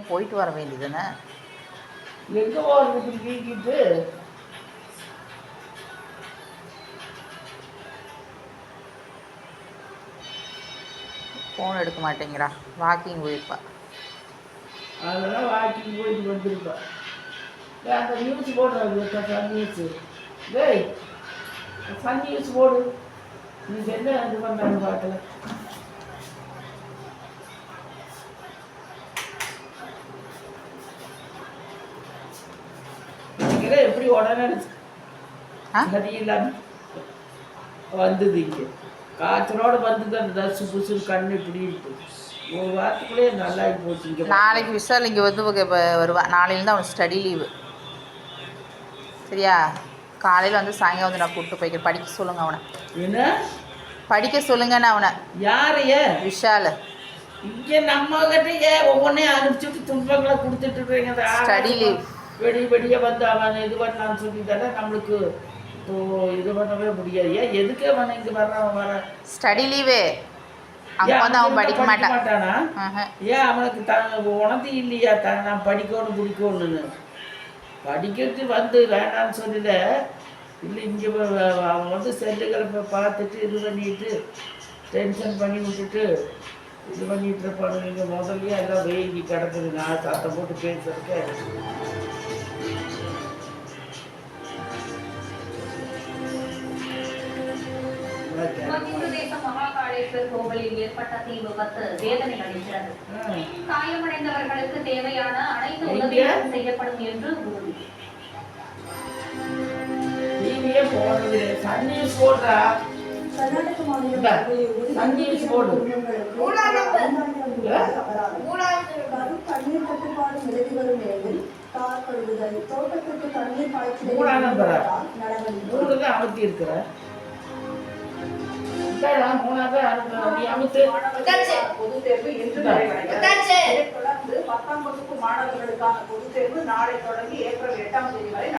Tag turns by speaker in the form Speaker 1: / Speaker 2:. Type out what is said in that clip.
Speaker 1: எங்கேயும் போயிட்டு வர வேண்டியதுதானே.
Speaker 2: எங்கே போகிறது வீக்கிட்டு
Speaker 1: ஃபோன் எடுக்க மாட்டேங்கிறா. வாக்கிங் போயிருப்பா.
Speaker 2: அதெல்லாம் வாக்கிங் போயிட்டு வந்துருப்பா. அந்த நியூஸ் போடுறது சன் நியூஸு. டேய் சன் நியூஸ் போடு. நீ என்ன இது பண்ணுறாங்க பார்க்கல. எப்படி உடனே சரியில்லாம வந்தது இங்கே காய்ச்சலோடு வந்தது. அந்த தசு புசு கண்ணு இப்படி இருக்கு. ஒரு வாரத்துக்குள்ளேயே நல்லா போச்சு. இங்கே
Speaker 1: நாளைக்கு விஷால் இங்கே வந்து வருவான். நாளையிலேருந்து அவனுக்கு ஸ்டடி லீவு. சரியா? காலையில் வந்து சாயங்காலம் வந்து நான் கூப்பிட்டு போய்க்கிறேன். படிக்க சொல்லுங்க அவனை.
Speaker 2: என்ன
Speaker 1: படிக்க சொல்லுங்கன்னு அவனை.
Speaker 2: யாரைய?
Speaker 1: விஷால்.
Speaker 2: இங்கே நம்ம கிட்ட ஒவ்வொன்றையும் அனுப்பிச்சுட்டு துன்பங்களை கொடுத்துட்டு இருக்கீங்க.
Speaker 1: ஸ்டடி லீவ்
Speaker 2: வெடிய வந்து அவன் இது பண்ணான்னு சொல்லிட்டாலே நம்மளுக்கு இது பண்ணவே முடியாது. ஏன் எதுக்கு அவன் இங்கே வர
Speaker 1: ஸ்டடி லீவு. அங்கே வந்து அவன் படிக்க
Speaker 2: மாட்டானா? ஏன் அவனுக்கு உணர்த்தி இல்லையா நான் படிக்கணும் பிடிக்கணும்னு? படிக்கிறது வந்து வேண்டான்னு சொல்லல. இல்லை இங்கே அவன் வந்து செல்லுகளை பார்த்துட்டு இது பண்ணிட்டு டென்ஷன் பண்ணி விட்டுட்டு இது பண்ணிட்டு இருப்பானு. நீங்கள் முதல்ல எல்லாம் வேங்கி கிடக்குது. நான் சத்தம் போட்டு பேசுறதுக்கு
Speaker 3: கோவிலில் ஏற்பட்ட தீ விபத்து வேதனை அளிக்கிறது. காயமடைந்தவர்களுக்கு தேவையான அனைத்து உதவிகளும் செய்யப்படும் என்று உறுதி.
Speaker 4: கர்நாடக மாநிலம் தண்ணீர் தட்டுப்பாடு நிலவி வரும் நிலையில் கார் கழுவுதல், தோட்டத்திற்கு தண்ணீர் பாய்ச்சல் பொதுத் தேர்வு இன்று தொடர்ந்து 10ஆம் வகுப்பு மாணவர்களுக்கான பொதுத் தேர்வு நாளை தொடங்கி ஏப்ரல் 8ஆம் தேதி வரை